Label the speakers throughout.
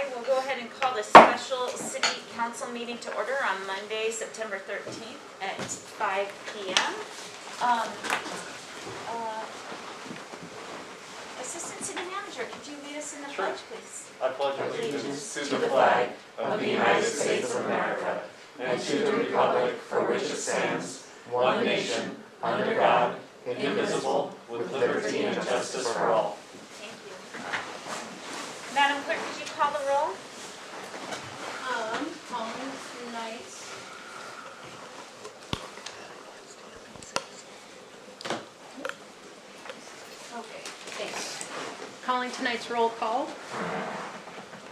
Speaker 1: I will go ahead and call the special city council meeting to order on Monday, September 13th at 5 p.m. Assistant City Manager, could you lead us in the pledge, please?
Speaker 2: I pledge allegiance to the flag of the United States of America and to the republic for which it stands, one nation, under God, indivisible, with liberty and justice for all.
Speaker 1: Thank you. Madam Clerk, could you call the roll?
Speaker 3: Calling tonight's Calling tonight's roll call.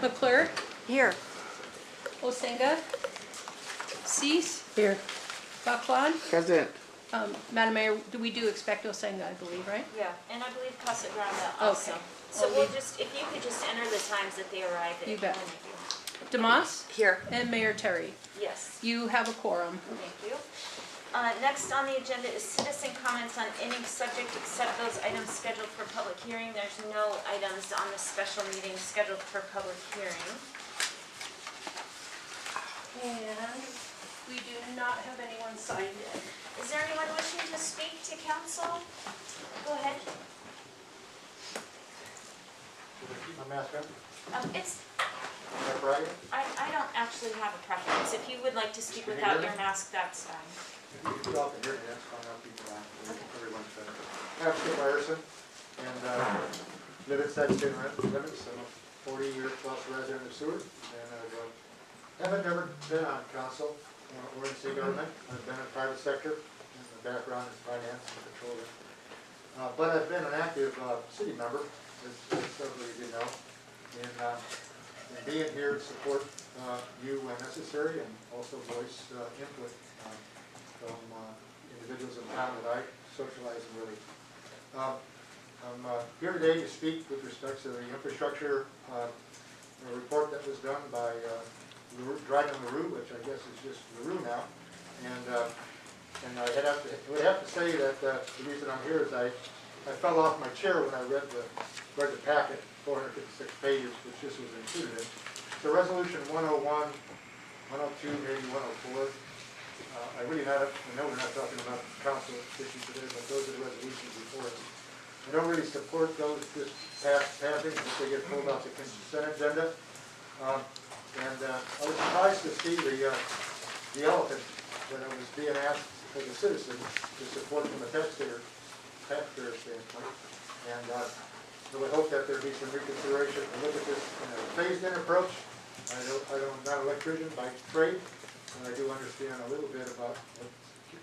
Speaker 3: McClure.
Speaker 4: Here.
Speaker 3: Osenga. Cease.
Speaker 4: Here.
Speaker 3: Backlund.
Speaker 4: Present.
Speaker 3: Madam Mayor, we do expect Osenga, I believe, right?
Speaker 1: Yeah, and I believe Casa Grande also.
Speaker 3: Okay.
Speaker 1: So we'll just, if you could just enter the times that they arrive at.
Speaker 3: You bet.
Speaker 1: when they do.
Speaker 3: Demas.
Speaker 4: Here.
Speaker 3: And Mayor Terry.
Speaker 1: Yes.
Speaker 3: You have a quorum.
Speaker 1: Thank you. Next on the agenda is citizen comments on any subject except those items scheduled for public hearing. There's no items on the special meeting scheduled for public hearing.
Speaker 3: And we do not have anyone signed in.
Speaker 1: Is there anyone wishing to speak to council? Go ahead.
Speaker 2: Should I keep my mask on?
Speaker 1: It's,
Speaker 2: Is that right?
Speaker 1: I don't actually have a preference. If you would like to speak
Speaker 2: Can you
Speaker 1: without
Speaker 2: hear
Speaker 1: your
Speaker 2: me?
Speaker 1: mask, that's fine.
Speaker 2: If you all can hear me, that's fine. I'll keep it on. Everyone's better. I'm Skip Ryerson, and live inside state limits. I'm a 40-year-plus resident of Seward, and I haven't never been on council or in city government. I've been in private sector, and my background is finance and controlling. But I've been an active city member, as several of you know, and being here to support you when necessary, and also voice input from individuals in town that I socialize with. I'm here today to speak with respect to the infrastructure report that was done by Dragon LaRue, which I guess is just LaRue now. And I would have to say that the reason I'm here is I fell off my chair when I read the packet, 456 pages, which this was included in. So Resolution 101, 102, maybe 104. I know we're not talking about council issues today, but those are the resolutions before us. I don't really support those just passing, but they get pulled off the consent agenda. I was surprised to see the elephant that I was being asked as a citizen to support from a taxpayer standpoint. And I would hope that there be some reconsideration and look at this in a phased-in approach. I'm not an electrician by trade, and I do understand a little bit about what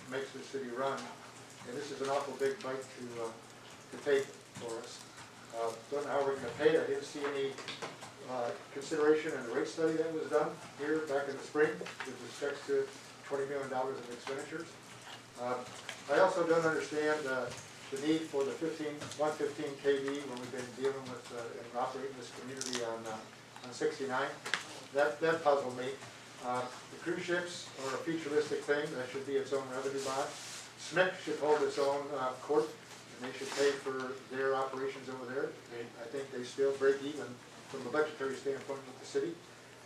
Speaker 2: makes the city run. And this is an awful big bite to take for us. Don't know how we're going to pay it. I didn't see any consideration in the rate study that was done here back in the spring with respect to $20 million of expenditures. I also don't understand the need for the 115 kV when we've been dealing with and operating this community on 69. That puzzled me. The cruise ships are a futuristic thing. That should be its own revenue bond. SMIC should hold its own court, and they should pay for their operations over there. I think they still break even from a budgetary standpoint with the city.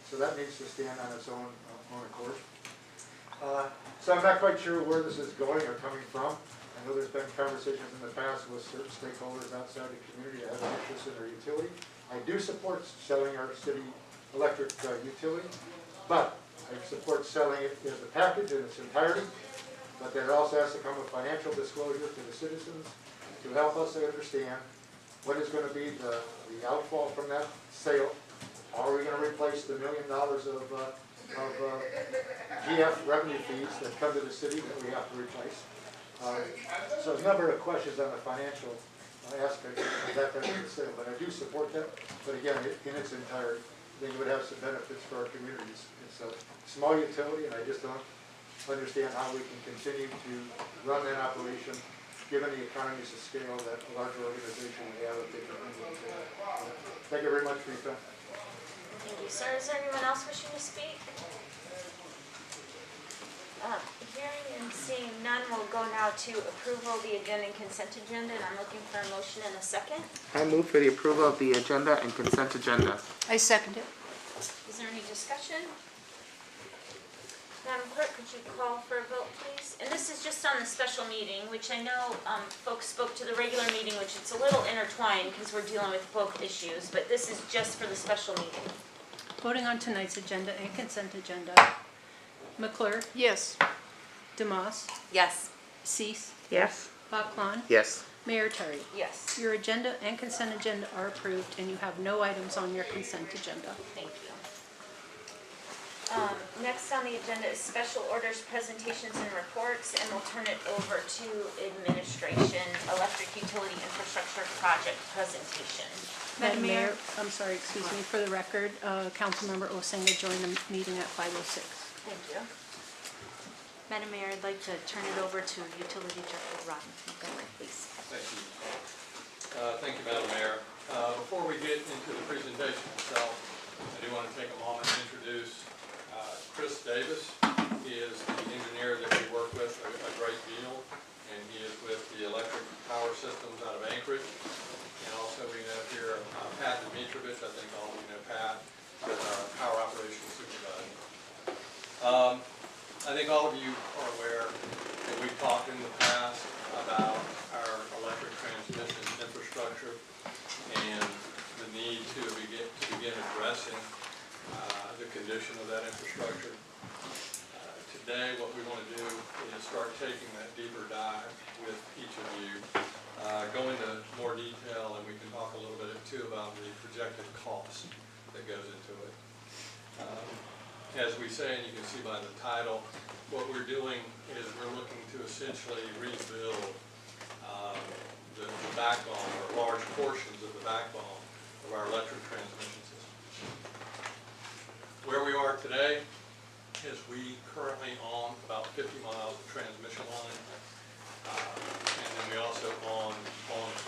Speaker 2: So that needs to stand on its own accord. So I'm not quite sure where this is going or coming from. I know there's been conversations in the past with certain stakeholders outside the community that have an interest in their utility. I do support selling our city electric utility, but I support selling it as a package in its entirety, but that it also has to come with financial disclosure to the citizens to help us understand what is going to be the outfall from that sale. How are we going to replace the $1 million of GF revenue fees that come to the city that we have to replace? So there's a number of questions on the financial aspect of that kind of sale, but I do support that. But again, in its entirety, then you would have some benefits for our communities. It's a small utility, and I just don't understand how we can continue to run that operation given the economies of scale that a larger organization would have if they can handle it. Thank you very much for your time.
Speaker 1: Thank you, sir. Is there anyone else wishing to speak? Hearing and seeing none, we'll go now to approval of the agenda and consent agenda, and I'm looking for a motion and a second.
Speaker 4: I move for the approval of the agenda and consent agenda.
Speaker 3: I second it.
Speaker 1: Is there any discussion? Madam Clerk, could you call for a vote, please? And this is just on the special meeting, which I know folks spoke to the regular meeting, which it's a little intertwined because we're dealing with both issues, but this is just for the special meeting.
Speaker 3: Voting on tonight's agenda and consent agenda. McClure,
Speaker 4: Yes.
Speaker 3: Demas,
Speaker 4: Yes.
Speaker 3: Cease,
Speaker 4: Yes.
Speaker 3: Bachklon,
Speaker 5: Yes.
Speaker 3: Mayor Terry.
Speaker 1: Yes,
Speaker 3: Your agenda and consent agenda are approved, and you have no items on your consent agenda.
Speaker 1: thank you. Next on the agenda is special orders, presentations, and reports, and we'll turn it over to administration, electric utility infrastructure project presentation.
Speaker 3: Madam Mayor, I'm sorry, excuse me, for the record, Councilmember Osenga joined the meeting at 5:06.
Speaker 1: Thank you.
Speaker 4: Madam Mayor, I'd like to turn it over to Utility Director Ron Montgomery, please.
Speaker 6: Thank you. Thank you, Madam Mayor. Before we get into the presentation itself, I do want to take a moment to introduce Chris Davis. He is the engineer that we work with a great deal, and he is with the Electric Power Systems out of Anchorage. And also we have here Pat Dimitrovich. I think all of you know Pat, as our power operations supervisor. I think all of you are aware that we've talked in the past about our electric transmission infrastructure and the need to begin addressing the condition of that infrastructure. Today, what we want to do is start taking that deeper dive with each of you, go into more detail, and we can talk a little bit too about the projected cost that goes into it. As we say, and you can see by the title, what we're doing is we're looking to essentially rebuild the backbone, or large portions of the backbone of our electric transmission system. Where we are today is we currently own about 50 miles of transmission line, and then we also own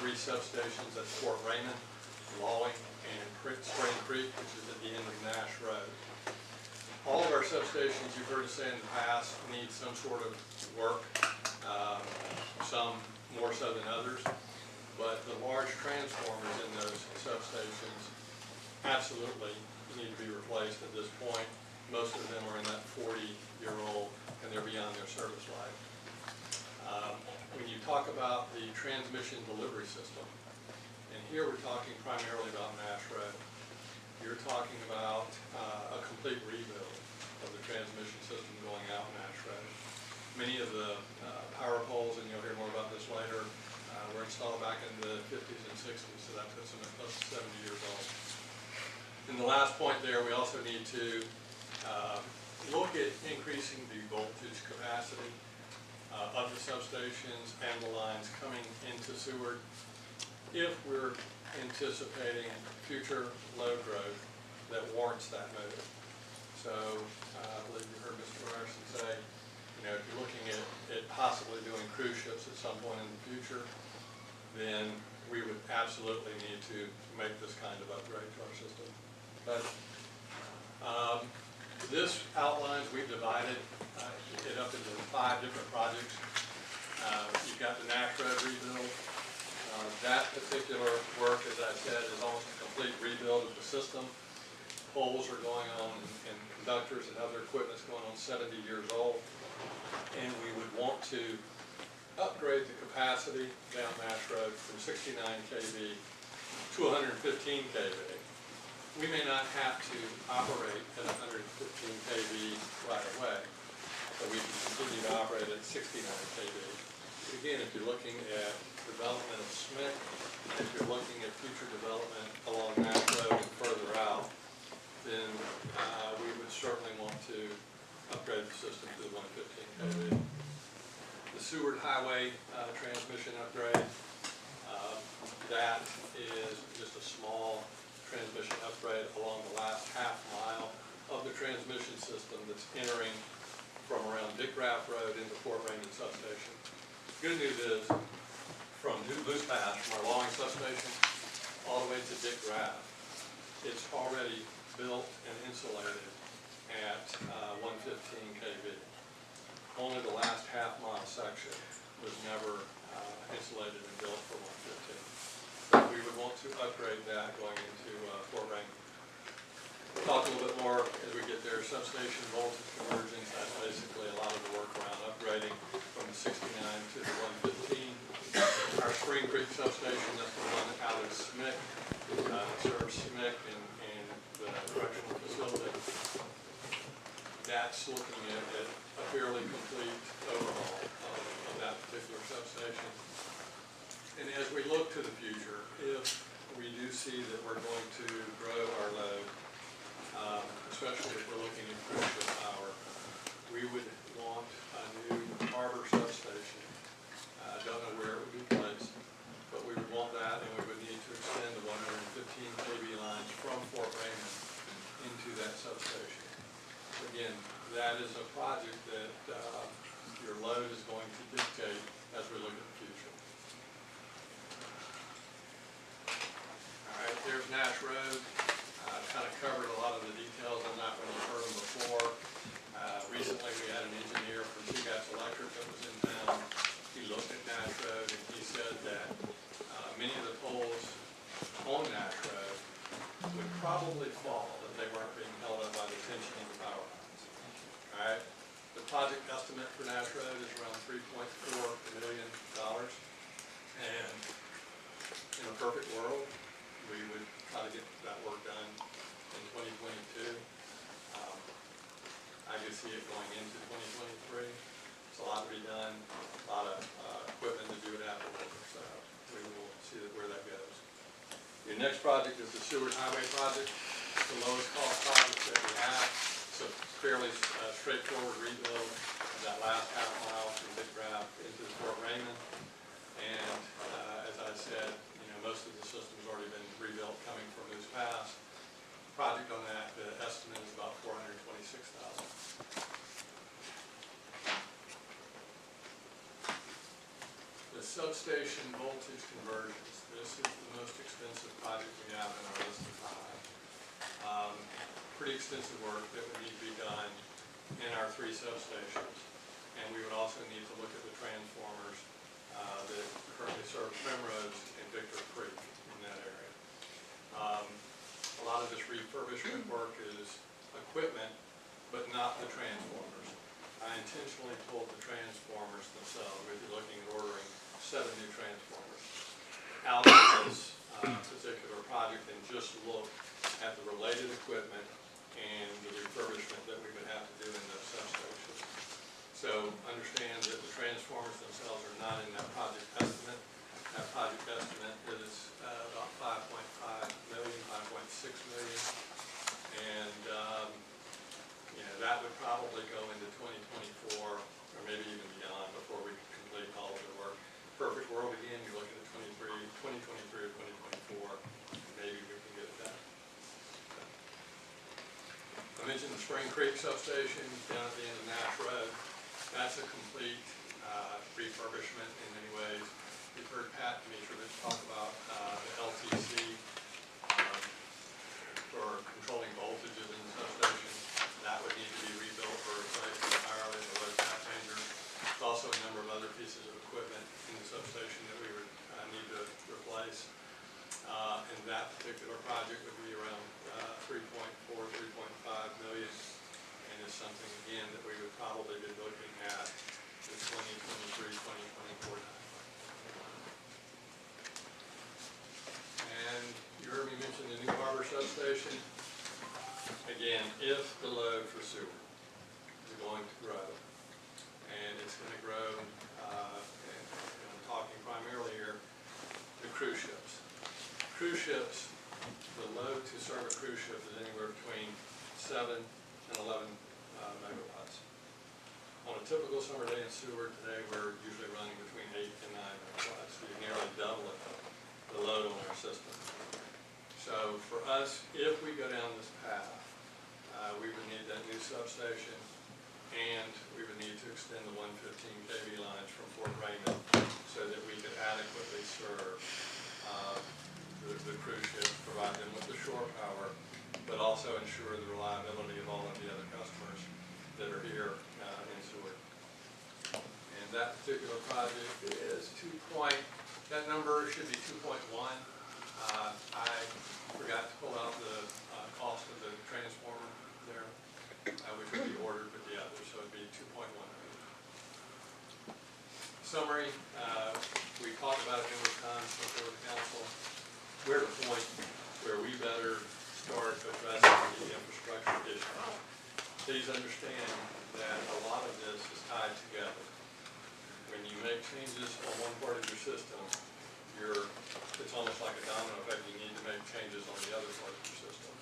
Speaker 6: 3 substations at Fort Raymond, Lawing, and Spring Creek, which is at the end of Nash Road. All of our substations, you've heard us say in the past, need some sort of work, some more so than others, but the large transformers in those substations absolutely need to be replaced at this point. Most of them are in that 40-year-old, and they're beyond their service life. When you talk about the transmission delivery system, and here we're talking primarily about Nash Road, you're talking about a complete rebuild of the transmission system going out Nash Road. Many of the power poles, and you'll hear more about this later, were installed back in the 50s and 60s, so that puts them at close to 70 years old. And the last point there, we also need to look at increasing the voltage capacity of the substations and the lines coming into Seward if we're anticipating future load growth that warrants that move. So I believe you heard Mr. Ryerson say, you know, if you're looking at possibly doing cruise ships at some point in the future, then we would absolutely need to make this kind of upgrade to our system. But this outlines, we've divided it up into 5 different projects. You've got the Nash Road rebuild. That particular work, as I said, is almost a complete rebuild of the system. Poles are going on, and conductors and other equipment's going on 70 years old. And we would want to upgrade the capacity down Nash Road from 69 kV to 115 kV. We may not have to operate at 115 kV right away, but we can continue to operate at 69 kV. Again, if you're looking at development of SMIC, and if you're looking at future development along Nash Road and further out, then we would certainly want to upgrade the system to the 115 kV. The Seward Highway transmission upgrade, that is just a small transmission upgrade along the last half mile of the transmission system that's entering from around Dick Graff Road into Fort Raymond substation. Good news is, from Moose Pass, from our Lawing substation, all the way to Dick Graff, it's already built and insulated at 115 kV. Only the last half mile section was never insulated and built for 115. So we would want to upgrade that going into Fort Raymond. talk a little bit more as we get there. Substation voltage conversions, that's basically a lot of the work around upgrading from the 69 to the 115. Our Spring Creek substation, that's the one out of SMIC, serves SMIC and the correctional facility. That's looking at a fairly complete overhaul of that particular substation. And as we look to the future, if we do see that we're going to grow our load, especially if we're looking at cruise ship power, we would want a new harbor substation. I don't know where it would be placed, but we would want that, and we would need to extend the 115 kV lines from Fort Raymond into that substation. Again, that is a project that your load is going to dictate as we look at the future. All right, there's Nash Road. Kind of covered a lot of the details on that when you've heard them before. Recently, we had an engineer from Two Gas Electric that was in town. He looked at Nash Road and he said that many of the poles on Nash Road would probably fall if they weren't being held up by the tension in the power lines. All right, the project estimate for Nash Road is around $3.4 million, and in a perfect world, we would try to get that work done in 2022. I could see it going into 2023. It's a lot to be done, a lot of equipment to do it afterwards, so we will see where that goes. Your next project is the Seward Highway project. It's the lowest cost project that we have. It's a fairly straightforward rebuild of that last half mile from Big Grab into the Fort Raymond. And as I said, most of the system's already been rebuilt coming from Moose Pass. Project on that, the estimate is about $426,000. The substation voltage conversions. This is the most expensive project we have in our list of 5. Pretty extensive work that would need to be done in our 3 substations. And we would also need to look at the transformers that currently serve Primrose and Victor Creek in that area. A lot of this refurbishment work is equipment, but not the transformers. I intentionally pulled the transformers themselves. We'd be looking at ordering 7 new transformers out of this particular project and just look at the related equipment and the refurbishment that we would have to do in those substations. So understand that the transformers themselves are not in that project estimate. That project estimate is about $5.5 million, $5.6 million. And that would probably go into 2024 or maybe even beyond before we complete all of the work. Perfect world, again, you're looking at 2023 or 2024. Maybe we can get it done. I mentioned the Spring Creek substation down at the end of Nash Road. That's a complete refurbishment in many ways. You've heard Pat Mitrovich talk about the LTC for controlling voltages in the substation. That would need to be rebuilt or replaced entirely. The low tap changer. There's also a number of other pieces of equipment in the substation that we would need to replace. And that particular project would be around $3.4, $3.5 million. And is something, again, that we would probably be looking at the 2023, 2024 time. And you heard me mention the new harbor substation. Again, if the load for sewer is going to grow, and it's going to grow, and I'm talking primarily here, the cruise ships. Cruise ships, the load to serve a cruise ship is anywhere between 7 and 11 megawatts. On a typical summer day in Seward today, we're usually running between 8 and 9 megawatts. So you're nearly doubling the load on our system. So for us, if we go down this path, we would need that new substation, and we would need to extend the 115 kV lines from Fort Raymond so that we could adequately serve the cruise ships, provide them with the shore power, but also ensure the reliability of all of the other customers that are here in Seward. And that particular project is that number should be 2.1. I forgot to pull out the cost of the transformer there, which would be ordered with the other, so it'd be 2.1 million. Summary, we talked about it numerous times before the council. We're at a point where we better start addressing the infrastructure issue. Please understand that a lot of this is tied together. When you make changes on one part of your system, it's almost like a domino effect. You need to make changes on the other part of your system.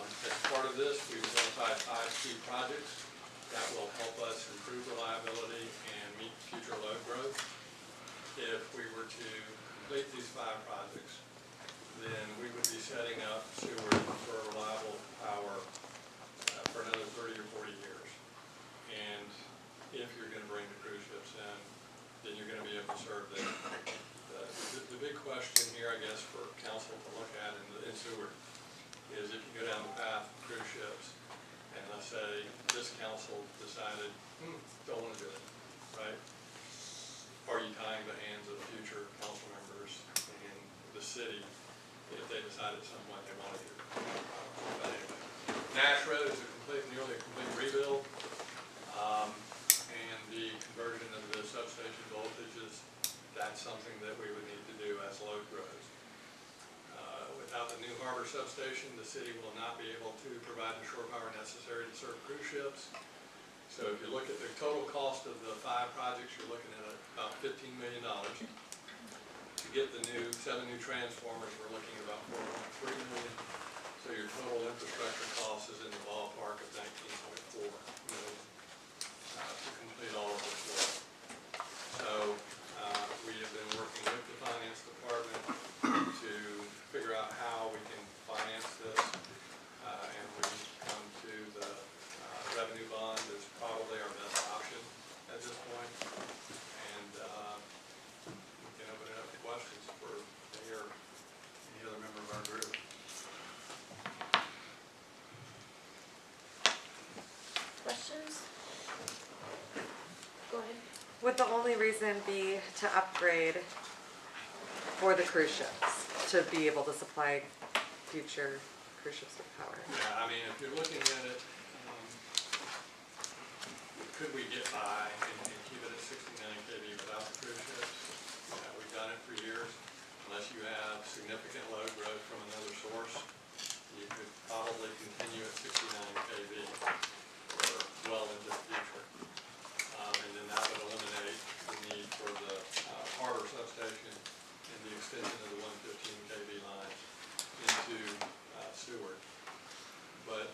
Speaker 6: As part of this, we've identified 5 key projects that will help us improve reliability and meet future load growth. If we were to complete these 5 projects, then we would be setting up Seward for reliable power for another 30 or 40 years. And if you're going to bring the cruise ships in, then you're going to be able to serve them. The big question here, I guess, for council to look at in Seward is if you go down the path of cruise ships, and let's say this council decided, don't want to do it, right? Are you tying the hands of future council members in the city if they decided somewhat they want to do? But anyway, Nash Road is nearly a complete rebuild, and the conversion of the substation voltages, that's something that we would need to do as load grows. Without the new harbor substation, the city will not be able to provide the shore power necessary to serve cruise ships. So if you look at the total cost of the 5 projects, you're looking at about $15 million. To get the 7 new transformers, we're looking at about $4.3 million. So your total infrastructure cost is in the ballpark of $19.4 million to complete all of this work. So we have been working with the finance department to figure out how we can finance this, and we come to the revenue bond is probably our best option at this point. And we can open it up to questions for me or any other member of our group.
Speaker 1: Questions? Go ahead.
Speaker 5: Would the only reason be to upgrade for the cruise ships, to be able to supply future cruise ships with power?
Speaker 6: Yeah, I mean, if you're looking at it, could we get by and keep it at 69 kV without the cruise ships? Yeah, we've done it for years. Unless you have significant load growth from another source, you could probably continue at 69 kV for well into the future. And then that would eliminate the need for the harbor substation and the extension of the 115 kV line into Seward. But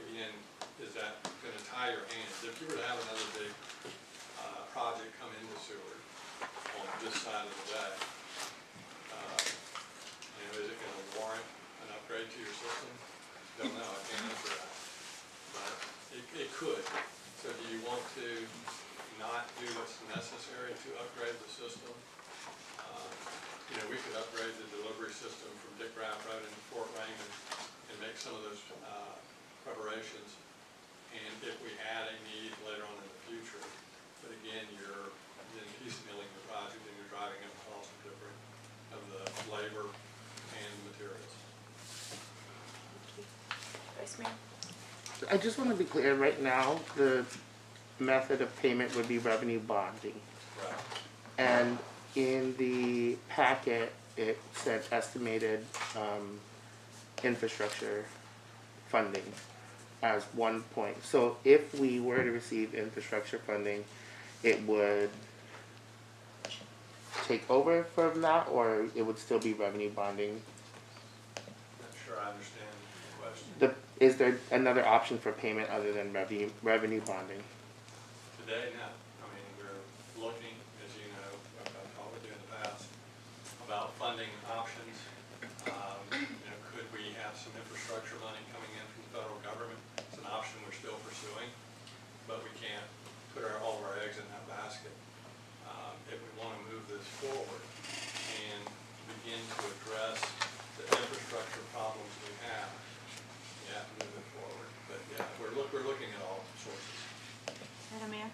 Speaker 6: again, is that going to tie your hands? If you were to have another big project come into Seward on this side of the bay, is it going to warrant an upgrade to your system? Don't know. I can't answer that. But it could. So do you want to not do what's necessary to upgrade the system? We could upgrade the delivery system from Dick Raff Road into Fort Raymond and make some of those preparations. And if we had a need later on in the future, but again, you're then piecemealing the project and you're driving up the cost of the labor and materials.
Speaker 1: Vice Mayor?
Speaker 7: I just want to be clear, right now, the method of payment would be revenue bonding.
Speaker 6: Right.
Speaker 7: And in the packet, it said estimated infrastructure funding as 1 point. So if we were to receive infrastructure funding, it would take over from that, or it would still be revenue bonding?
Speaker 6: Not sure I understand the question.
Speaker 7: Is there another option for payment other than revenue bonding?
Speaker 6: Today, no. I mean, we're looking, as you know, I've talked with you in the past, about funding options. Could we have some infrastructure money coming in from the federal government? It's an option we're still pursuing, but we can't put all of our eggs in that basket. If we want to move this forward and begin to address the infrastructure problems we have, you have to move it forward. But yeah, we're looking at all sources.
Speaker 4: Madam Mayor,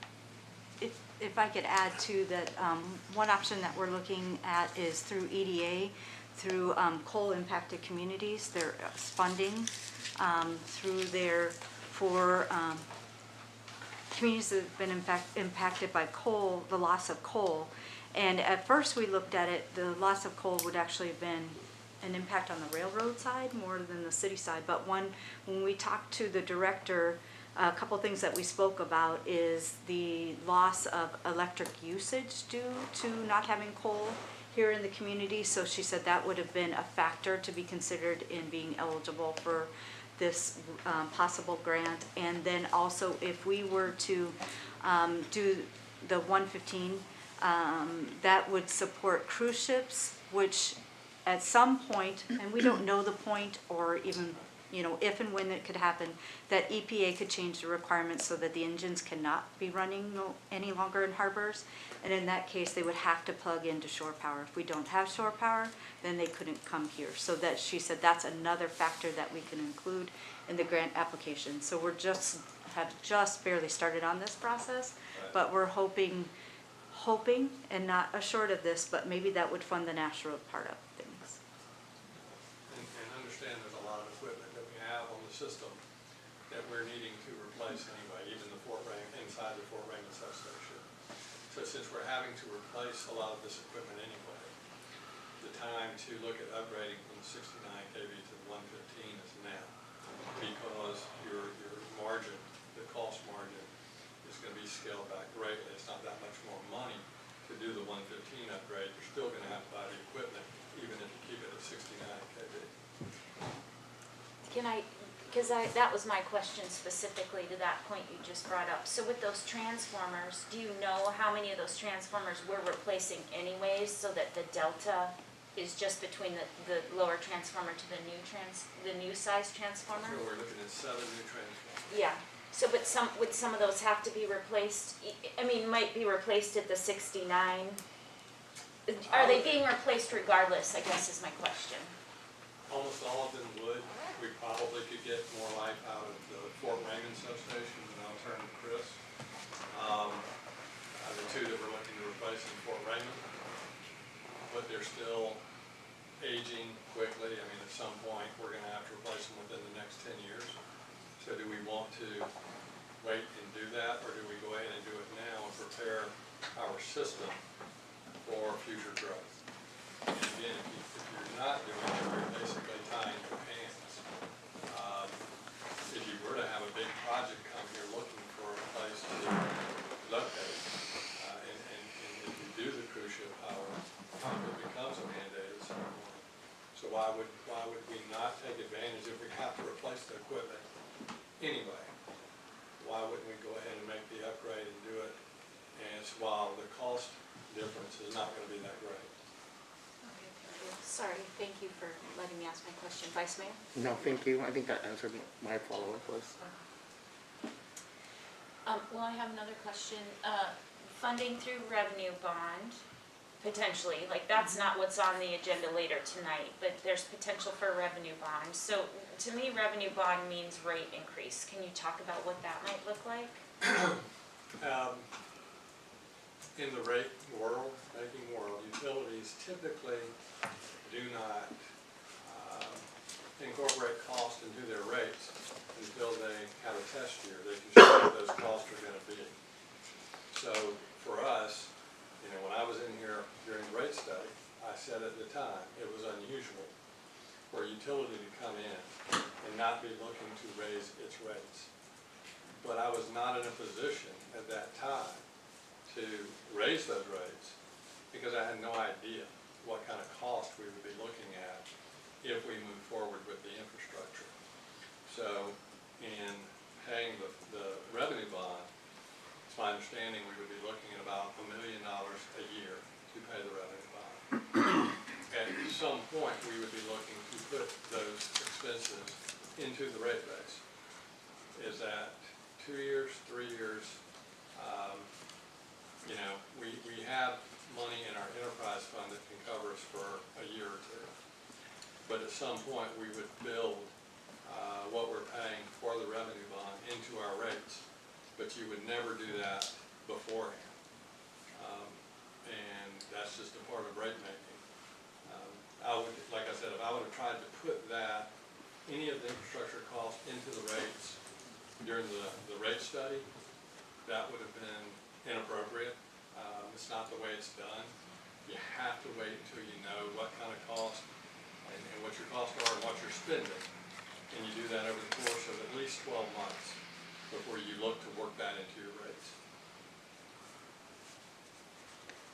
Speaker 4: if I could add to that, one option that we're looking at is through EDA through coal-impacted communities, their funding through their, for communities that have been impacted by coal, the loss of coal. And at first we looked at it, the loss of coal would actually have been an impact on the railroad side more than the city side. But when we talked to the director, a couple things that we spoke about is the loss of electric usage due to not having coal here in the community. So she said that would have been a factor to be considered in being eligible for this possible grant. And then also if we were to do the 115, that would support cruise ships, which at some point, and we don't know the point or even, you know, if and when it could happen, that EPA could change the requirements so that the engines cannot be running any longer in harbors. And in that case, they would have to plug into shore power. If we don't have shore power, then they couldn't come here. So that, she said, that's another factor that we can include in the grant application. So we're have just barely started on this process, but we're hoping and not assured of this, but maybe that would fund the national part of things.
Speaker 6: And understand there's a lot of equipment that we have on the system that we're needing to replace anyway, even the inside the Fort Raymond substation. So since we're having to replace a lot of this equipment anyway, the time to look at upgrading from the 69 kV to the 115 is now, because your margin, the cost margin, is going to be scaled back greatly. It's not that much more money to do the 115 upgrade. You're still going to have to buy the equipment, even if you keep it at 69 kV.
Speaker 1: Can I, because that was my question specifically to that point you just brought up. So with those transformers, do you know how many of those transformers we're replacing anyways, so that the delta is just between the lower transformer to the new size transformer?
Speaker 6: So we're looking at 7 new transformers.
Speaker 1: Yeah. So, but would some of those have to be replaced? I mean, might be replaced at the 69. Are they being replaced regardless, I guess is my question.
Speaker 6: Almost all of them would. We probably could get more life out of the Fort Raymond substation, and I'll turn to Chris. The two that we're looking to replace in Fort Raymond, but they're still aging quickly. I mean, at some point, we're going to have to replace them within the next 10 years. So do we want to wait and do that, or do we go ahead and do it now and prepare our system for future growth? And again, if you're not doing it, you're basically tying your hands. If you were to have a big project come here looking for a place to locate, and if you do the cruise ship power, it becomes a mandate at some point. So why would we not take advantage if we have to replace the equipment anyway? Why wouldn't we go ahead and make the upgrade and do it? And while the cost difference is not going to be that great.
Speaker 1: Sorry, thank you for letting me ask my question. Vice Mayor?
Speaker 7: No, thank you. I think that answered my follow-up was.
Speaker 1: Well, I have another question. Funding through revenue bond, potentially, like that's not what's on the agenda later tonight, but there's potential for a revenue bond. So to me, revenue bond means rate increase. Can you talk about what that might look like?
Speaker 6: In the making world, utilities typically do not incorporate cost into their rates until they have a test year. They can show what those costs are going to be. So for us, you know, when I was in here during the rate study, I said at the time it was unusual for a utility to come in and not be looking to raise its rates. But I was not in a position at that time to raise those rates because I had no idea what kind of cost we would be looking at if we move forward with the infrastructure. So in paying the revenue bond, it's my understanding we would be looking at about $1 million a year to pay the revenue bond. At some point, we would be looking to put those expenses into the rate base. Is that 2 years, 3 years? You know, we have money in our enterprise fund that can cover us for a year or two. But at some point, we would build what we're paying for the revenue bond into our rates. But you would never do that beforehand. And that's just a part of rate making. I would any of the infrastructure costs into the rates during the rate study, that would have been inappropriate. It's not the way it's done. You have to wait until you know what kind of cost and what your costs are and what you're spending. And you do that over the course of at least 12 months before you look to work that into your rates.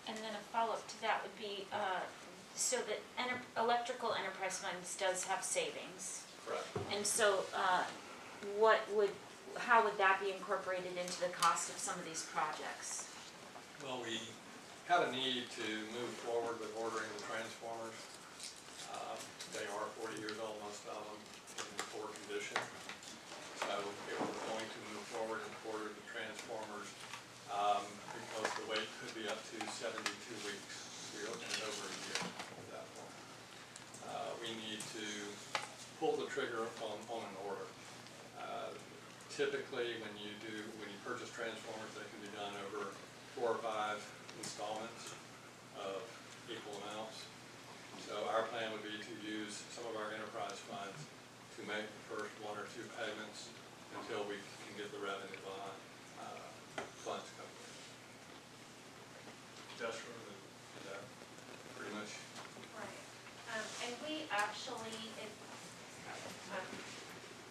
Speaker 1: And then a follow-up to that would be, so that electrical enterprise funds does have savings.
Speaker 6: Correct.
Speaker 1: And so, how would that be incorporated into the cost of some of these projects?
Speaker 6: Well, we had a need to move forward with ordering the transformers. They are 40 years old, most of them, in poor condition. So if we're going to move forward and order the transformers, because the wait could be up to 72 weeks, so you're looking at over a year at that point. We need to pull the trigger on an order. Typically, when you purchase transformers, they can be done over 4 or 5 installments of equal amounts. So our plan would be to use some of our enterprise funds to make the first 1 or 2 payments until we can get the revenue bond funds coming in. Just for that, pretty much.
Speaker 8: Right, and we actually,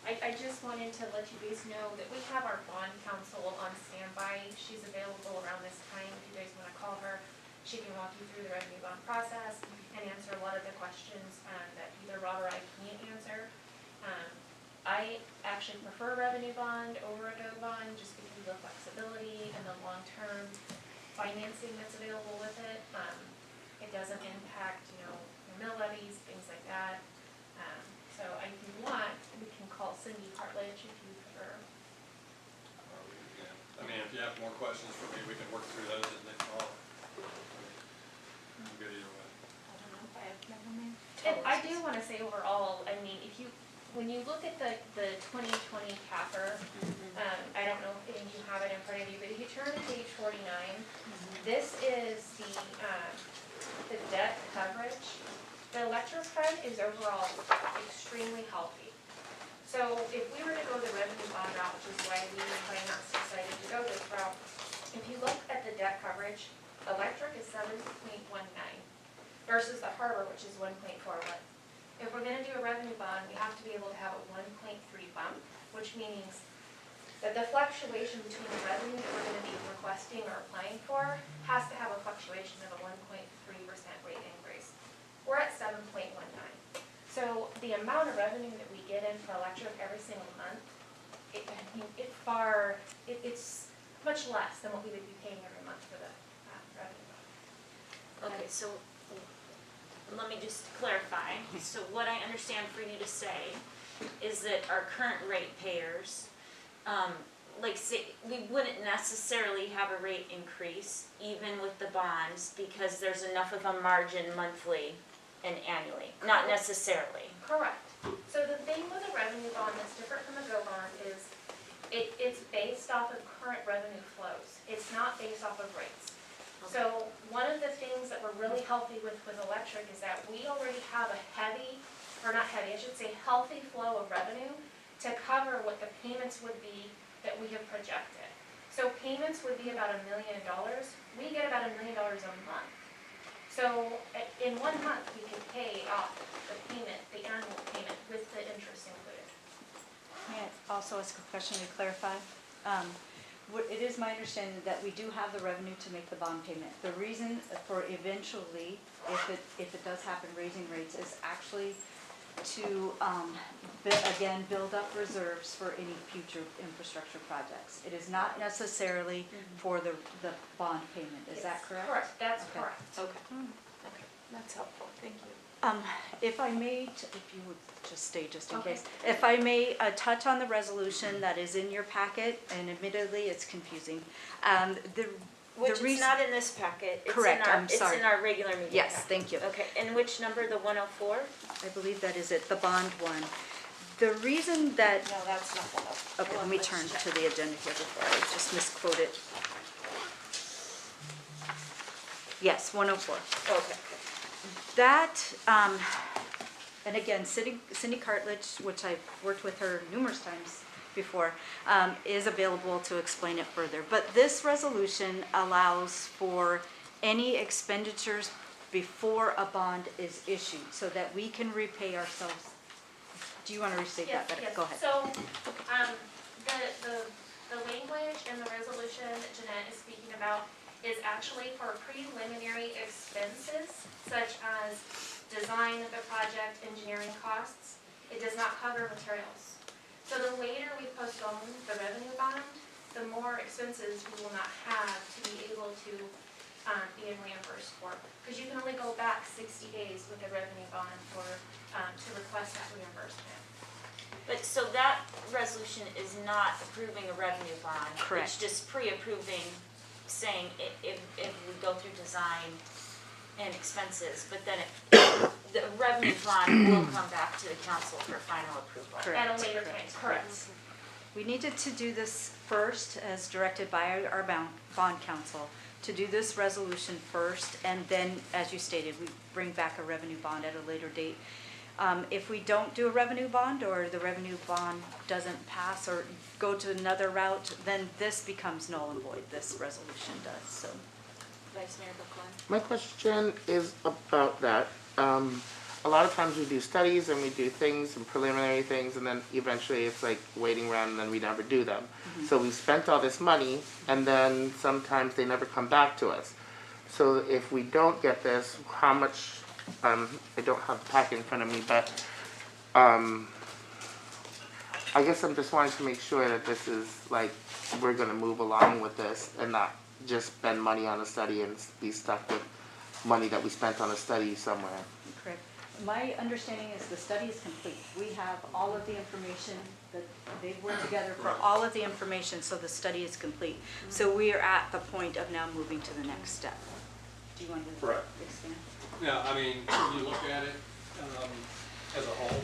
Speaker 8: I just wanted to let you guys know that we have our bond counsel on standby. She's available around this time if you guys wanna call her. She can walk you through the revenue bond process and answer a lot of the questions that either Rob or I can't answer. I actually prefer revenue bond over a GO bond just because of the flexibility and the long-term financing that's available with it. It doesn't impact, your mill levies, things like that. So if you want, we can call Cindy Cartledge if you prefer.
Speaker 6: I mean, if you have more questions for me, we can work through those and then call. I'm good either way.
Speaker 1: I don't know if I have memory.
Speaker 8: And I do wanna say overall, I mean, when you look at the 2020 CAFR, I don't know if you have it in front of you, but if you turn to page 49, this is the debt coverage. The electric fund is overall extremely healthy. So if we were to go the revenue bond route, which is why we were finance decided to go this route, if you look at the debt coverage, electric is 7.19 versus the harbor, which is 1.41. If we're gonna do a revenue bond, we have to be able to have a 1.3 bump, which means that the fluctuation between the revenue that we're gonna be requesting or applying for has to have a fluctuation of a 1.3% rate increase. We're at 7.19. So the amount of revenue that we get in for electric every single month, it's much less than what we would be paying every month for the revenue bond.
Speaker 1: Okay, so let me just clarify. So what I understand for you to say is that our current rate payers, like say, we wouldn't necessarily have a rate increase even with the bonds because there's enough of a margin monthly and annually, not necessarily.
Speaker 8: Correct. So the thing with a revenue bond that's different from a GO bond is it's based off of current revenue flows. It's not based off of rates. So one of the things that we're really healthy with electric is that we already have a healthy flow of revenue to cover what the payments would be that we have projected. So payments would be about $1 million. We get about $1 million a month. So in 1 month, we could pay off the payment, the annual payment with the interest included.
Speaker 4: May I also ask a question to clarify? It is my understanding that we do have the revenue to make the bond payment. The reason for eventually, if it does happen, raising rates is actually to, again, build up reserves for any future infrastructure projects. It is not necessarily for the bond payment, is that correct?
Speaker 8: Correct, that's
Speaker 4: Okay.
Speaker 8: correct.
Speaker 1: Okay. Okay, that's helpful, thank you.
Speaker 4: If I may, if you would just stay just in
Speaker 8: Okay.
Speaker 4: case. If I may touch on the resolution that is in your packet, and admittedly, it's confusing.
Speaker 1: Which is
Speaker 4: reason-
Speaker 1: not in this packet. It's in
Speaker 4: Correct,
Speaker 1: our-
Speaker 4: I'm sorry.
Speaker 1: It's in our regular meeting
Speaker 4: Yes,
Speaker 1: packet.
Speaker 4: thank you.
Speaker 1: Okay, and which number, the 104?
Speaker 4: I believe that is it, the bond one. The reason that,
Speaker 1: No, that's not the one.
Speaker 4: okay, let me turn to the agenda here before I just misquote it. Yes, 104.
Speaker 1: Okay.
Speaker 4: That, And again, Cindy Cartledge, which I've worked with her numerous times before, is available to explain it further. But this resolution allows for any expenditures before a bond is issued, so that we can repay ourselves. Do you want to restate that better? Go ahead.
Speaker 8: So, the language in the resolution that Jeanette is speaking about is actually for preliminary expenses such as design of the project, engineering costs. It does not cover materials. So the later we postpone the revenue bond, the more expenses we will not have to be able to be reimbursed for. Because you can only go back 60 days with a revenue bond to request that reimbursement.
Speaker 1: But so that resolution is not approving a revenue bond.
Speaker 4: Correct.
Speaker 1: It's just pre-approving, saying if we go through design and expenses, but then the revenue bond will come back to the council for final approval.
Speaker 4: Correct.
Speaker 8: At a later time, correct.
Speaker 4: We needed to do this first, as directed by our bond council, to do this resolution first, and then, as you stated, we bring back a revenue bond at a later date. If we don't do a revenue bond, or the revenue bond doesn't pass, or go to another route, then this becomes null and void, this resolution does, so.
Speaker 1: Vice Mayor Brookline?
Speaker 7: My question is about that. A lot of times we do studies and we do things and preliminary things, and then eventually it's like waiting around and then we never do them. So we've spent all this money and then sometimes they never come back to us. So if we don't get this, how much, I don't have the packet in front of me, but I guess I'm just wanting to make sure that this is like, we're gonna move along with this and not just spend money on a study and be stuck with money that we spent on a study somewhere.
Speaker 4: Correct. My understanding is the study is complete. We have all of the information, that they've worked together for all of the information, so the study is complete. So we are at the point of now moving to the next step. Do you want to
Speaker 6: Correct.
Speaker 4: expand?
Speaker 6: Yeah, I mean, when you look at it as a whole,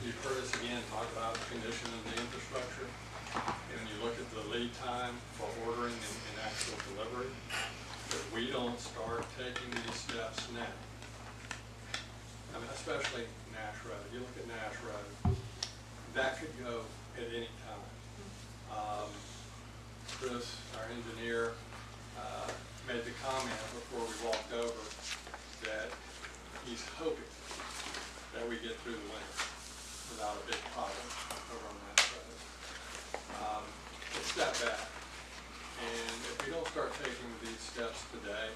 Speaker 6: you've heard us again talk about the condition of the infrastructure. And when you look at the lead time for ordering and actual delivery, if we don't start taking these steps now, I mean, especially Nash Road, you look at Nash Road, that could go at any time. Chris, our engineer, made the comment before we walked over that he's hoping that we get through the winter without a big problem over on that road. It's step back. And if we don't start taking these steps today,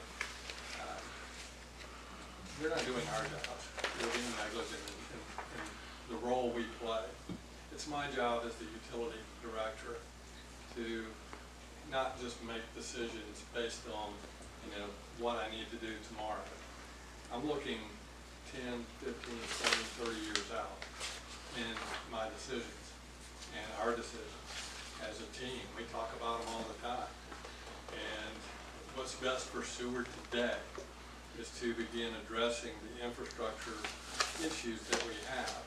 Speaker 6: we're not doing our jobs. We're being negligent in the role we play. It's my job as the utility director to not just make decisions based on, what I need to do tomorrow. I'm looking 10, 15, 20, 30 years out in my decisions and our decisions as a team. We talk about them all the time. And what's best for Seward today is to begin addressing the infrastructure issues that we have.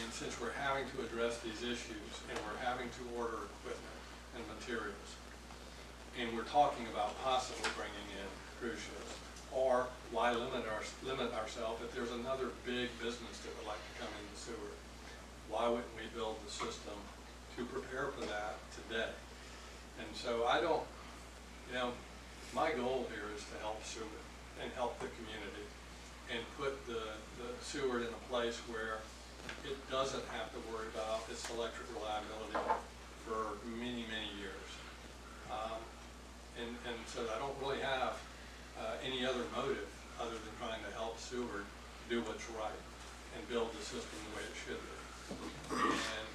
Speaker 6: And since we're having to address these issues and we're having to order equipment and materials, and we're talking about possibly bringing in cruise ships, or why limit ourselves if there's another big business that would like to come into Seward? Why wouldn't we build the system to prepare for that today? And so I don't, my goal here is to help Seward and help the community and put the Seward in a place where it doesn't have to worry about its electric reliability for many, many years. And so I don't really have any other motive other than trying to help Seward do what's right and build the system the way it should be. And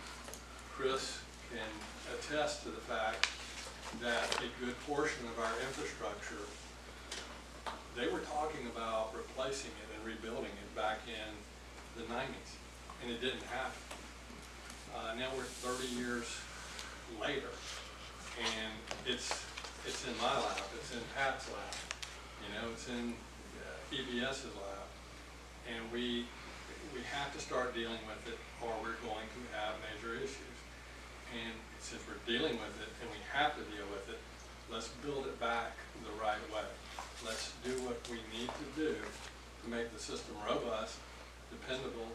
Speaker 6: Chris can attest to the fact that a good portion of our infrastructure, they were talking about replacing it and rebuilding it back in the 90s, and it didn't happen. Now we're 30 years later, and it's in my lab, it's in Pat's lab, it's in EBS's lab, and we have to start dealing with it, or we're going to have major issues. And since we're dealing with it and we have to deal with it, let's build it back the right way. Let's do what we need to do to make the system robust, to dependable,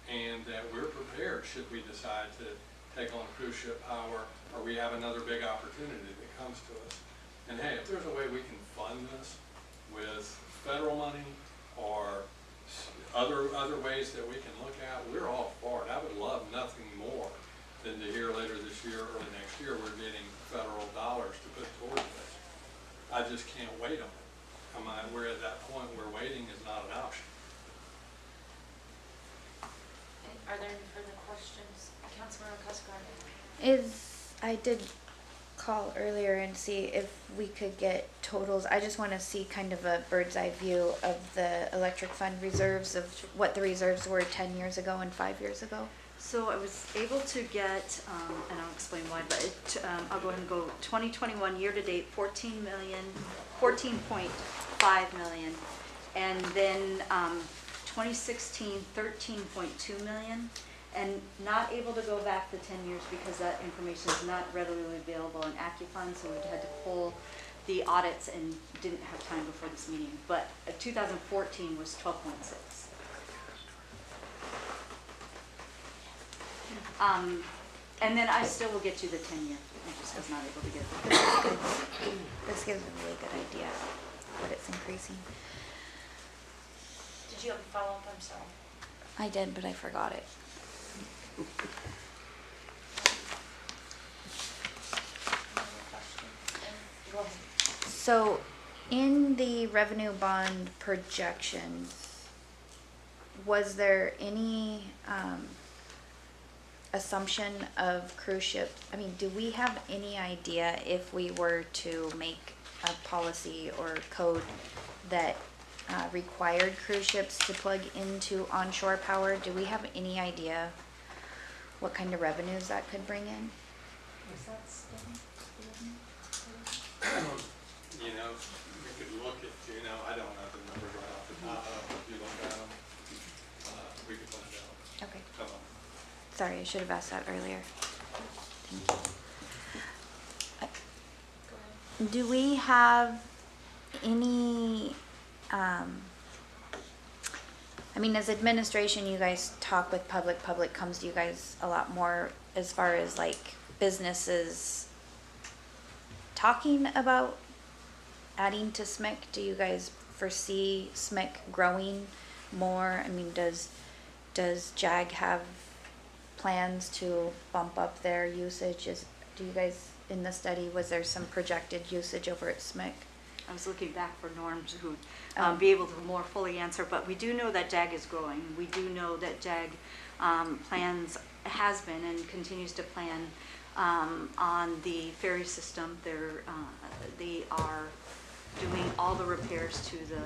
Speaker 6: and that we're prepared should we decide to take on cruise ship power, or we have another big opportunity that comes to us. And hey, if there's a way we can fund this with federal money or other ways that we can look at, we're all for it. I would love nothing more than to hear later this year, early next year, we're getting federal dollars to put towards this. I just can't wait on it. We're at that point where waiting is not an option.
Speaker 1: Are there any further questions? Councilmember Cascarino?
Speaker 9: I did call earlier and see if we could get totals. I just want to see kind of a bird's eye view of the electric fund reserves, of what the reserves were 10 years ago and 5 years ago.
Speaker 4: So I was able to get, and I'll explain why, but I'll go ahead and go 2021 year-to-date, 14.5 million. And then 2016, 13.2 million. And not able to go back the 10 years because that information is not readily available in AccuFund, so we had to pull the audits and didn't have time before this meeting. But 2014 was 12.6. And then I still will get you the 10-year. I just was not able to get it.
Speaker 9: This gives a really good idea, but it's increasing.
Speaker 1: Did you have a follow-up? I'm sorry.
Speaker 9: I did, but I forgot it.
Speaker 1: Go ahead.
Speaker 9: So, in the revenue bond projections, was there any assumption of cruise ship? I mean, do we have any idea if we were to make a policy or code that required cruise ships to plug into onshore power? Do we have any idea what kind of revenues that could bring in?
Speaker 6: You know, we could look at, I don't know the numbers right off the top, if you look at them, we could find out.
Speaker 9: Okay.
Speaker 6: Come on.
Speaker 9: Sorry, I should have asked that earlier. Do we have any, I mean, as administration, you guys talk with public comes to you guys a lot more as far as like businesses talking about adding to SMIC. Do you guys foresee SMIC growing more? I mean, does JAG have plans to bump up their usage? Do you guys, in the study, was there some projected usage over at SMIC?
Speaker 4: I was looking back for Norm who be able to more fully answer, but we do know that JAG is growing. We do know that JAG has been and continues to plan on the ferry system. They are doing all the repairs to the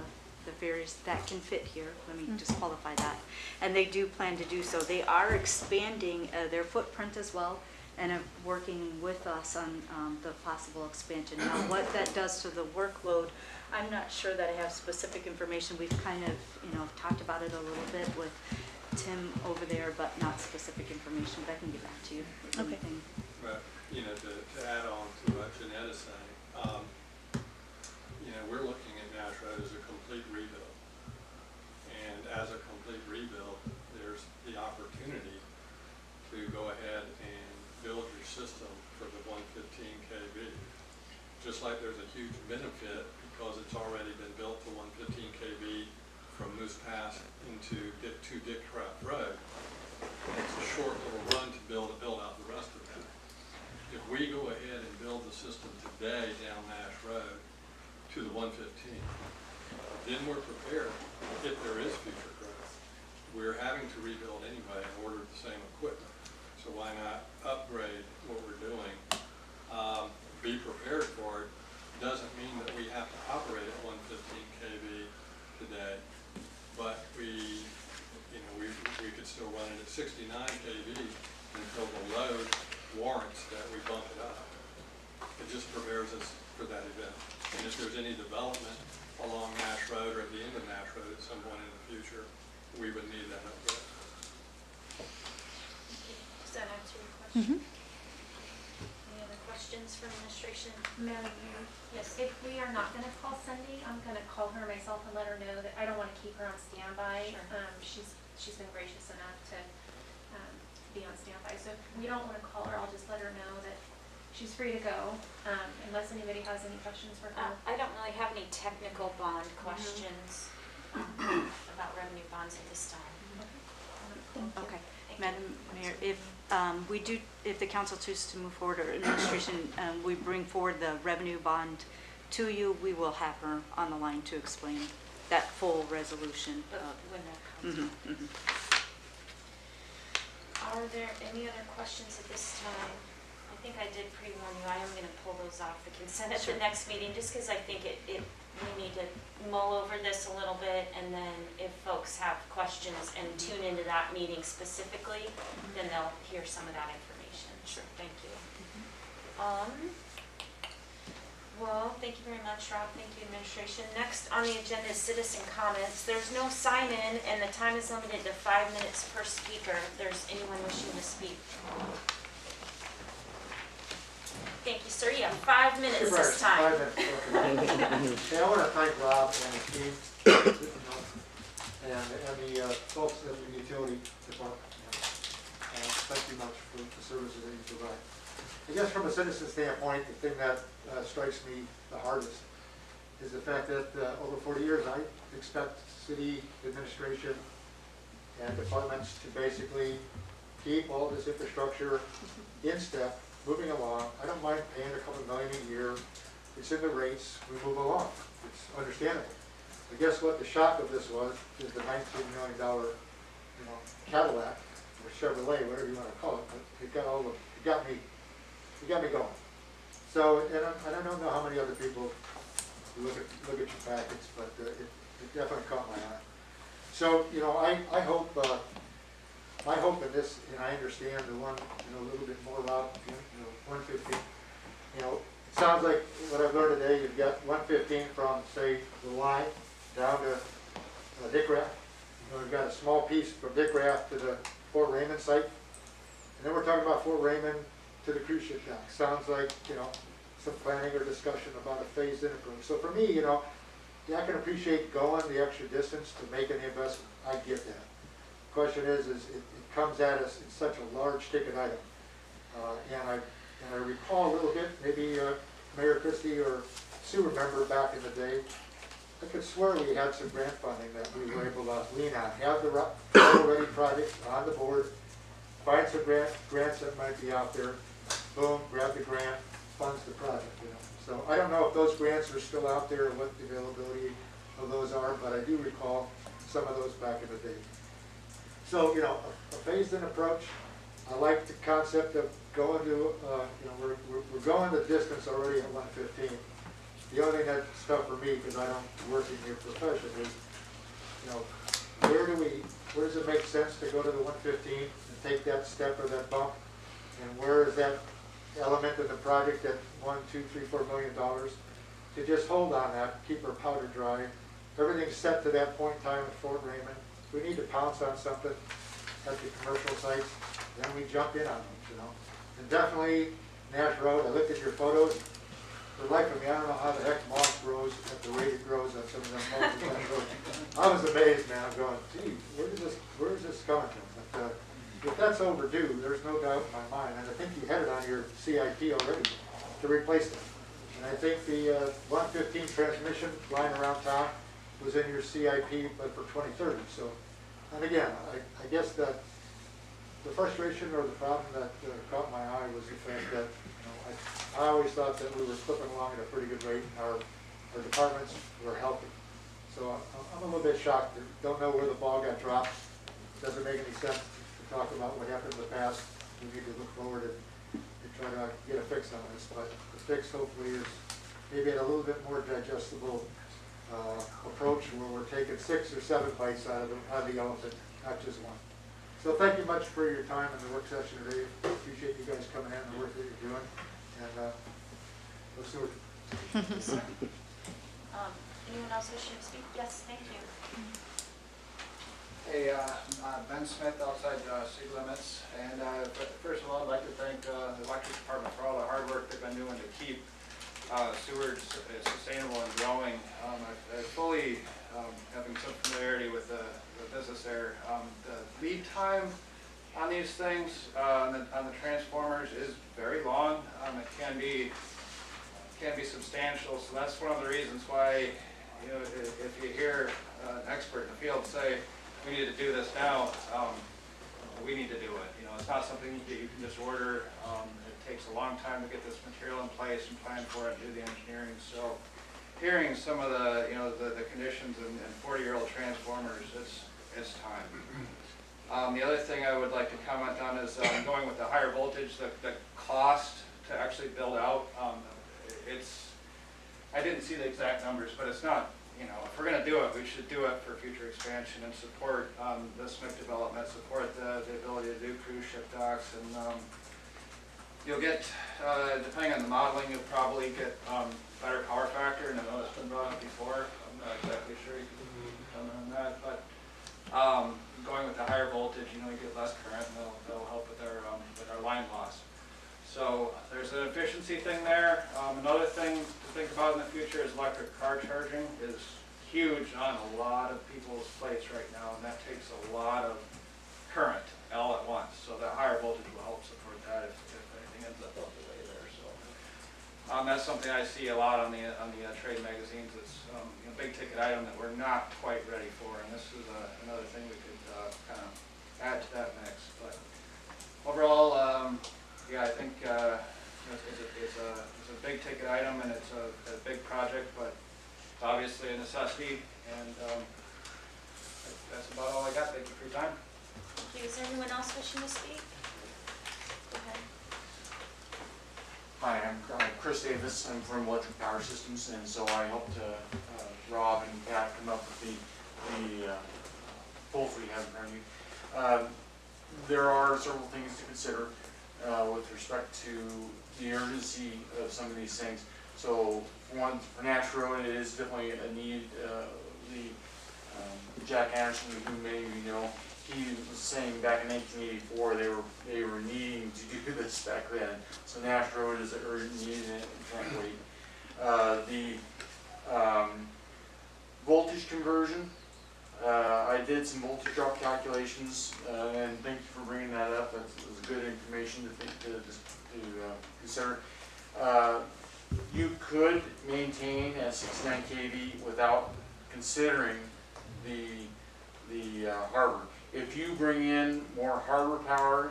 Speaker 4: ferries that can fit here. Let me just qualify that. And they do plan to do so. They are expanding their footprint as well, and are working with us on the possible expansion. Now, what that does to the workload, I'm not sure that I have specific information. We've kind of, talked about it a little bit with Tim over there, but not specific information. But I can get back to you with
Speaker 9: Okay.
Speaker 4: anything.
Speaker 6: But, to add on to what Jeanette is saying, we're looking at Nash Road as a complete rebuild. And as a complete rebuild, there's the opportunity to go ahead and build your system for the 115 kV. Just like there's a huge benefit because it's already been built to 115 kV from Moose Pass to Dick-Craft Road. It's a short little run to build out the rest of that. If we go ahead and build the system today down Nash Road to the 115, then we're prepared if there is future growth. We're having to rebuild anyway and order the same equipment. So why not upgrade what we're doing? Be prepared for it. Doesn't mean that we have to operate at 115 kV today, but we could still run it at 69 kV until the load warrants that we bump it up. It just prepares us for that event. And if there's any development along Nash Road or at the end of Nash Road at some point in the future, we would need that upgrade.
Speaker 1: Does that answer your question? Any other questions? questions for administration?
Speaker 8: Madam Mayor,
Speaker 1: Yes.
Speaker 8: if we are not gonna call Cindy, I'm gonna call her myself and let her know that I don't wanna keep her on standby.
Speaker 1: Sure.
Speaker 8: She's been gracious enough to, be on standby, so if we don't wanna call her, I'll just let her know that she's free to go, unless anybody has any questions for her.
Speaker 1: I don't really have any technical bond questions about revenue bonds at this time.
Speaker 4: Okay,
Speaker 1: Thank you.
Speaker 4: Madam Mayor, if the council chooses to move forward, or administration, we bring forward the revenue bond to you, we will have her on the line to explain that full resolution.
Speaker 1: But when that comes.
Speaker 4: Mhm, mhm.
Speaker 1: Are there any other questions at this time? I think I did pre-warn you, I am gonna pull those off the consent at the next meeting, just because I think we need to mull over this a little bit, and then if folks have questions and tune into that meeting specifically, then they'll hear some of that information. Sure. Thank you. Well, thank you very much, Rob, thank you, administration. Next on the agenda is citizen comments. There's no sign-in, and the time is limited to 5 minutes per speaker, if there's anyone wishing to speak. Thank you, sir, you have 5 minutes this time.
Speaker 2: 5 minutes. Okay, I want to thank Rob and the team, and the folks at the utility department. Thank you much for the services that you provide. I guess from a citizen standpoint, the thing that strikes me the hardest is the fact that over 40 years, I expect city administration and departments to basically keep all this infrastructure in step, moving along. I don't mind paying a couple million a year. It's in the rates, we move along. It's understandable. But guess what the shock of this was, is the $19 million, Cadillac, or Chevrolet, whatever you want to call it, but it got me going. So, and I don't know how many other people look at your packets, but it definitely caught my eye. So, I hope, my hope in this, and I understand the one, a little bit more about, 115. It sounds like what I've learned today, you've got 115 from, say, the line down to Dick Rath. We've got a small piece from Dick Rath to the Fort Raymond site. And then we're talking about Fort Raymond to the cruise ship dock. Sounds like, some planning or discussion about a phased-in approach. So for me, I can appreciate going the extra distance to making the investment. I get that. Question is it comes at us in such a large ticket item. And I recall a little bit, maybe Mayor Christie or Sue remember back in the day, I could swear we had some grant funding that we were able to lean on. Have the ready project on the board, find some grants that might be out there, boom, grab the grant, funds the project. So I don't know if those grants are still out there or what the availability of those are, but I do recall some of those back in the day. So, a phased-in approach. I like the concept of going to, we're going the distance already at 115. The only thing that's tough for me, because I don't work in your profession, is, where does it make sense to go to the 115 and take that step or that bump? And where is that element of the project at $1, $2, $3, $4 million to just hold on that, keep our powder dry. Everything's set to that point in time at Fort Raymond. We need to pounce on something at the commercial sites, then we jump in on them, And definitely Nash Road, I looked at your photos. For the life of me, I don't know how the heck moss grows at the rate it grows on some of them roads. I was amazed, man. I'm going, gee, where is this coming from? But if that's overdue, there's no doubt in my mind, and I think you had it on your CIP already to replace them. And I think the 115 transmission line around town was in your CIP, but for 2030. So, and again, I guess that the frustration or the problem that caught my eye was the fact that I always thought that we were clipping along at a pretty good rate. Our departments were healthy. So I'm a little bit shocked. Don't know where the ball got dropped. Doesn't make any sense to talk about what happened in the past. We need to look forward and try to get a fix on this. But the fix hopefully is maybe at a little bit more digestible approach where we're taking 6 or 7 bites out of the elephant, not just one. So thank you much for your time in the work session today. Appreciate you guys coming in and the work that you're doing. And let's do it.
Speaker 1: Anyone else wishing to speak? Yes, thank you.
Speaker 10: Hey, Ben Smith outside city limits, and first of all, I'd like to thank the electric department for all the hard work they've been doing to keep sewage sustainable and growing. I fully having some familiarity with the business there. The lead time on these things, on the transformers, is very long. It can be substantial, so that's one of the reasons why, you know, if you hear an expert in the field say, we need to do this now, we need to do it. You know, it's not something that you can just order. It takes a long time to get this material in place and plan for it and do the engineering. So hearing some of the, you know, the conditions in 40-year-old transformers, it's time. The other thing I would like to comment on is going with the higher voltage, the cost to actually build out. I didn't see the exact numbers, but it's not, you know, if we're going to do it, we should do it for future expansion and support the SMIC development, support the ability to do cruise ship docks, and you'll get, depending on the modeling, you'll probably get better power factor, and I know it's been brought up before. I'm not exactly sure you can comment on that, but going with the higher voltage, you know, you get less current, and that'll help with our line loss. So there's an efficiency thing there. Another thing to think about in the future is electric car charging is huge on a lot of people's plates right now, and that takes a lot of current all at once. So that higher voltage will help support that if anything ends up the way there. So that's something I see a lot on the trade magazines. It's a big ticket item that we're not quite ready for, and this is another thing we could kind of add to that mix. But overall, yeah, I think it's a big ticket item, and it's a big project, but it's obviously a necessity, and that's about all I got. Thank you for your time.
Speaker 1: Thank you. Is there anyone else wishing to speak? Go ahead.
Speaker 11: Hi, I'm Chris Davis. I'm from Electric Power Systems, and so I helped Rob and Pat come up with the polls we have in front of you. There are several things to consider with respect to the urgency of some of these things. So for one, for Nash Road, it is definitely a need. Jack Anderson, who many of you know, he was saying back in 1984 they were needing to do this back then. So Nash Road is an urgent need and it can't wait. The voltage conversion, I did some voltage drop calculations, and thank you for bringing that up. That was good information to consider. You could maintain at 69 kV without considering the harbor. If you bring in more harbor power,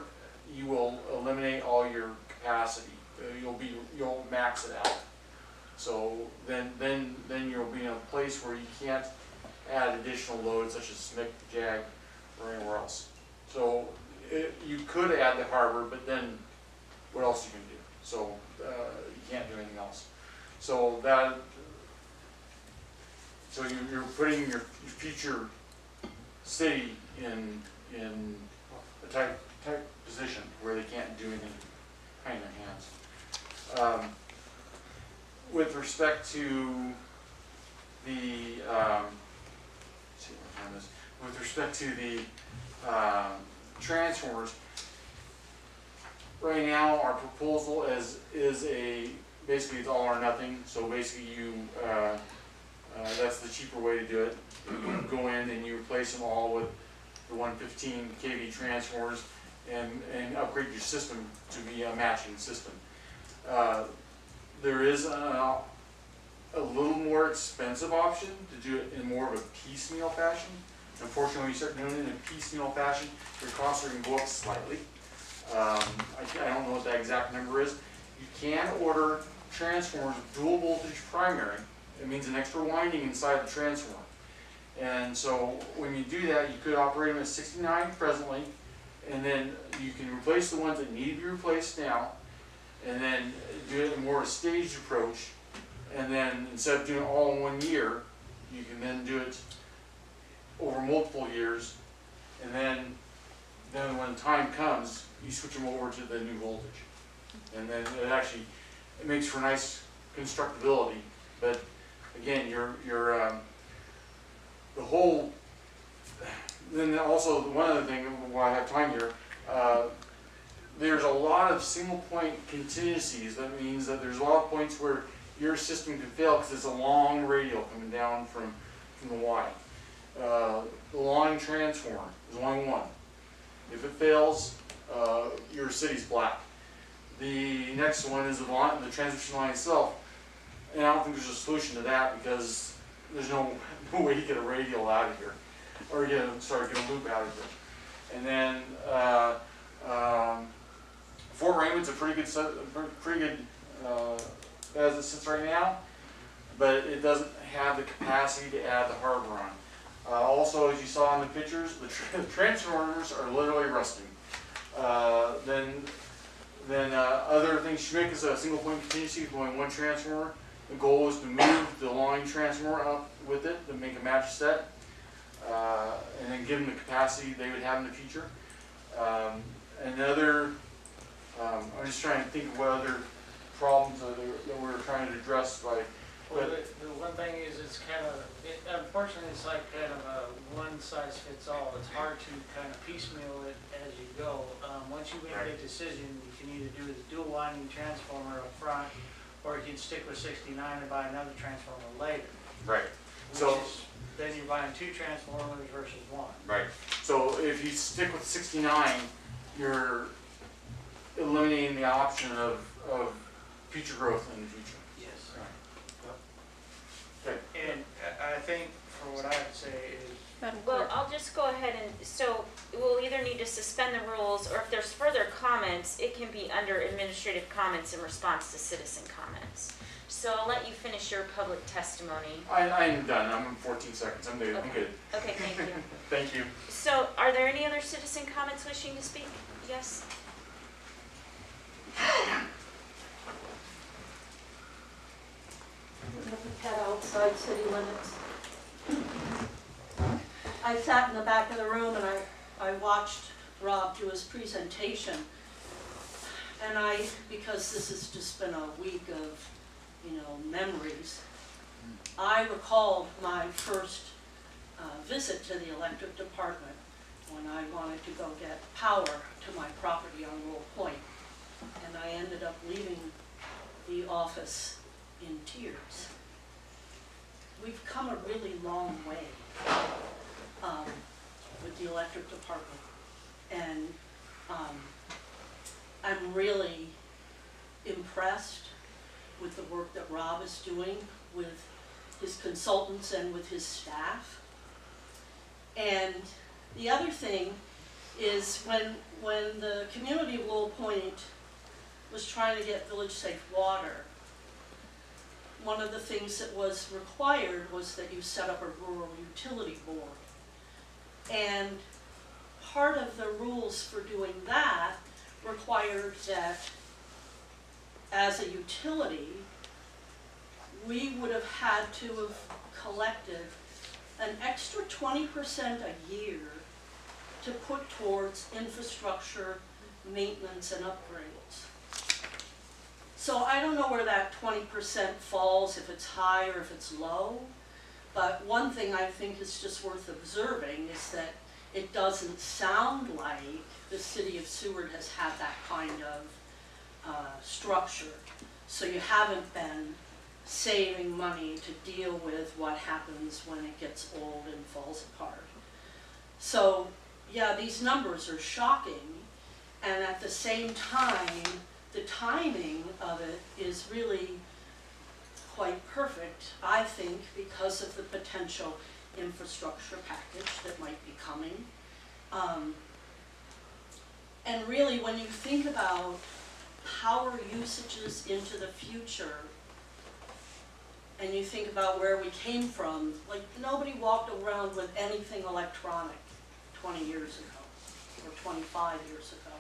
Speaker 11: you will eliminate all your capacity. You'll max it out. So then you'll be in a place where you can't add additional loads such as SMIC, JAG, or anywhere else. So you could add the harbor, but then what else you can do? So you can't do anything else. So you're putting your future city in a tight position where they can't do anything behind their hands. With respect to the transformers, right now our proposal is basically it's all or nothing. So basically that's the cheaper way to do it. You go in and you replace them all with the 115 kV transformers and upgrade your system to be a matching system. There is a little more expensive option to do it in more of a piecemeal fashion. Unfortunately, when you start doing it in a piecemeal fashion, your costs are going to go up slightly. I don't know what that exact number is. You can order transformers with dual voltage primary. It means an extra winding inside the transformer. And so when you do that, you could operate them at 69 presently, and then you can replace the ones that need to be replaced now, and then do it in more of a staged approach. And then instead of doing it all in 1 year, you can then do it over multiple years, and then when time comes, you switch them over to the new voltage. And then it makes for nice constructability. But again, the whole then also, one other thing, while I have time here, there's a lot of single point contingencies. That means that there's a lot of points where your system can fail because it's a long radial coming down from the Y. The line transformer is only one. If it fails, your city's black. The next one is the transmission line itself, and I don't think there's a solution to that because there's no way to get a radial out of here, or get a loop out of here. And then Fort Raymond's a pretty good as it sits right now, but it doesn't have the capacity to add the harbor on. Also, as you saw in the pictures, the transformers are literally rusting. Then other things, Schmick is a single point contingency with only one transformer. The goal is to move the line transformer up with it to make a match set, and then give them the capacity they would have in the future. I'm just trying to think of what other problems that we're trying to address by.
Speaker 12: Well, the one thing is, it's kind of, unfortunately, it's like kind of a one-size-fits-all. It's hard to kind of piecemeal it as you go. Once you make a decision, you can either do the dual winding transformer up front, or you can stick with 69 and buy another transformer later.
Speaker 11: Right. So
Speaker 12: then you're buying two transformers versus one.
Speaker 11: Right. So if you stick with 69, you're eliminating the option of future growth in the future.
Speaker 12: Yes.
Speaker 11: Okay.
Speaker 12: And I think, for what I would say is,
Speaker 3: Madam
Speaker 1: Well,
Speaker 3: Clerk.
Speaker 1: I'll just go ahead and, so we'll either need to suspend the rules, or if there's further comments, it can be under administrative comments in response to citizen comments. So I'll let you finish your public testimony.
Speaker 11: I'm done. I'm in 14 seconds. I'm good. I'm good.
Speaker 1: Okay, thank you.
Speaker 11: Thank you.
Speaker 1: So are there any other citizen comments wishing to speak? Yes?
Speaker 13: We have a pet outside city limits. I sat in the back of the room and I watched Rob do his presentation. And because this has just been a week of, memories, I recalled my first visit to the electric department when I wanted to go get power to my property on Rural Point. And I ended up leaving the office in tears. We've come a really long way with the electric department. And I'm really impressed with the work that Rob is doing with his consultants and with his staff. And the other thing is when the community of Lowell Point was trying to get village safe water, one of the things that was required was that you set up a rural utility board. And part of the rules for doing that required that as a utility, we would have had to have collected an extra 20% a year to put towards infrastructure, maintenance, and upgrades. So I don't know where that 20% falls, if it's high or if it's low, but one thing I think is just worth observing is that it doesn't sound like the city of Seward has had that kind of structure. So you haven't been saving money to deal with what happens when it gets old and falls apart. So yeah, these numbers are shocking, and at the same time, the timing of it is really quite perfect, I think, because of the potential infrastructure package that might be coming. And really, when you think about power usages into the future, and you think about where we came from, like nobody walked around with anything electronic 20 years ago, or 25 years ago.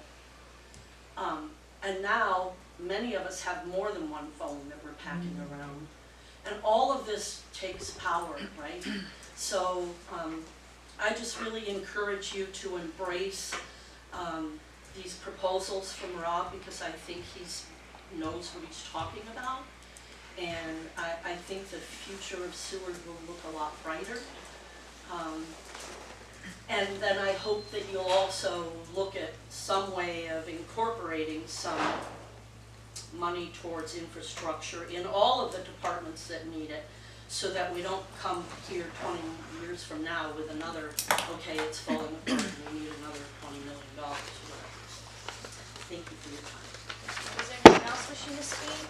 Speaker 13: And now, many of us have more than one phone that we're packing around. And all of this takes power, right? So I just really encourage you to embrace these proposals from Rob, because I think he knows what he's talking about. And I think the future of Seward will look a lot brighter. And then I hope that you'll also look at some way of incorporating some money towards infrastructure in all of the departments that need it, so that we don't come here 20 years from now with another, okay, it's falling apart and we need another $20 million or whatever. Thank you for your time.
Speaker 1: Is there anyone else wishing to speak?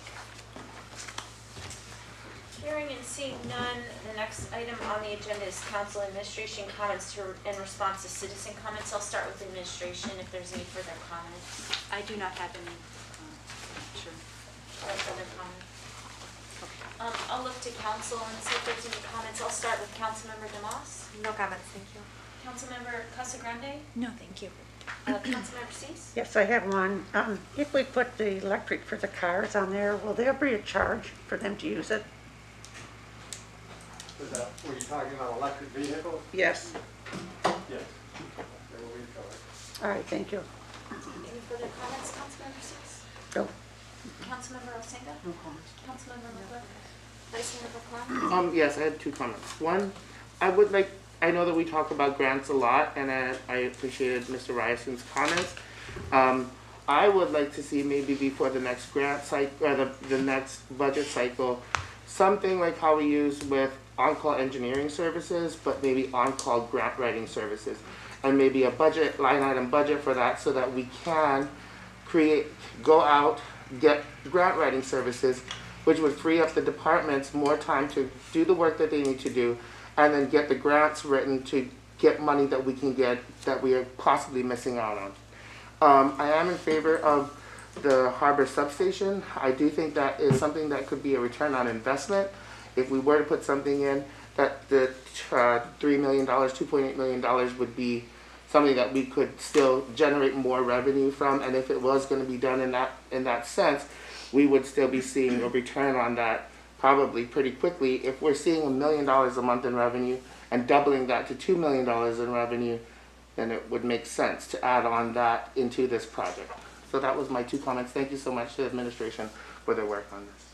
Speaker 1: Hearing and seeing none, the next item on the agenda is council administration comments in response to citizen comments. I'll start with administration if there's any further comments.
Speaker 4: I do not have any, sure.
Speaker 1: Or further comments. I'll look to council and see if there's any comments. I'll start with Councilmember Demas.
Speaker 5: No comments, thank you.
Speaker 1: Councilmember Casagrande.
Speaker 9: No, thank you.
Speaker 1: Councilmember Cease.
Speaker 14: Yes, I have one. If we put the electric for the cars on there, will there be a charge for them to use it?
Speaker 2: Were you talking about electric vehicles?
Speaker 14: Yes.
Speaker 2: Yes. They will be covered.
Speaker 14: All right, thank you.
Speaker 1: Any further comments, Councilmember Cease?
Speaker 14: No.
Speaker 1: Councilmember Osenga? No comments. Councilmember McClure? Vice Mayor Buckland?
Speaker 7: Yes, I had 2 comments. One, I know that we talk about grants a lot, and I appreciated Mr. Ryerson's comments. I would like to see maybe before the next grant cycle, or the next budget cycle, something like how we use with on-call engineering services, but maybe on-call grant writing services. And maybe a budget, line item budget for that, so that we can go out, get grant writing services, which would free up the departments more time to do the work that they need to do, and then get the grants written to get money that we can get that we are possibly missing out on. I am in favor of the harbor substation. I do think that is something that could be a return on investment. If we were to put something in, that the $3 million, $2.8 million would be something that we could still generate more revenue from, and if it was going to be done in that sense, we would still be seeing a return on that probably pretty quickly. If we're seeing $1 million a month in revenue and doubling that to $2 million in revenue, then it would make sense to add on that into this project. So that was my 2 comments. Thank you so much to the administration for their work on this.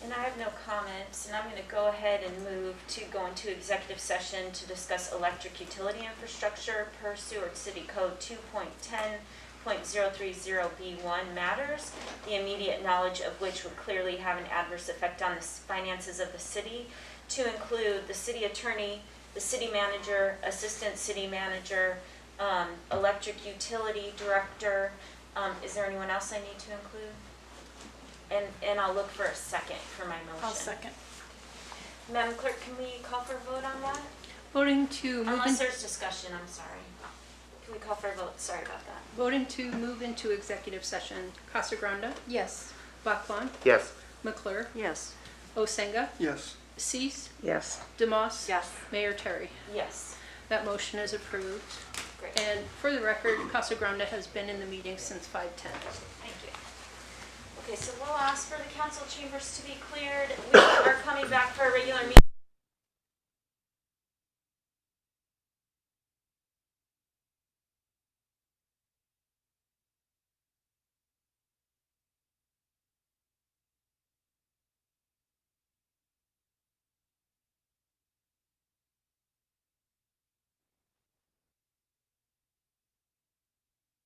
Speaker 1: And I have no comments, and I'm going to go ahead and move to go into executive session to discuss electric utility infrastructure per Seward City Code 2.10.030B1 matters, the immediate knowledge of which would clearly have an adverse effect on the finances of the city, to include the city attorney, the city manager, assistant city manager, electric utility director. Is there anyone else I need to include? And I'll look for a second for my motion.
Speaker 3: I'll second.
Speaker 1: Madam Clerk, can we call for a vote on that?
Speaker 3: Voting to move
Speaker 1: Unless
Speaker 3: in,
Speaker 1: there's discussion, I'm sorry. Can we call for a vote? Sorry about that.
Speaker 3: voting to move into executive session. Casagrande,
Speaker 9: Yes.
Speaker 3: Buckland,
Speaker 7: Yes.
Speaker 3: McClure,
Speaker 4: Yes.
Speaker 3: Osenga,
Speaker 2: Yes.
Speaker 3: Cease,
Speaker 14: Yes.
Speaker 3: Demas.
Speaker 4: Yes.
Speaker 3: Mayor Terry.
Speaker 1: Yes.
Speaker 3: That motion is approved.
Speaker 1: Great.
Speaker 3: And for the record, Casagrande has been in the meeting since 5:10.
Speaker 1: Thank you. Okay, so we'll ask for the council chambers to be cleared. We are coming back for a regular meeting.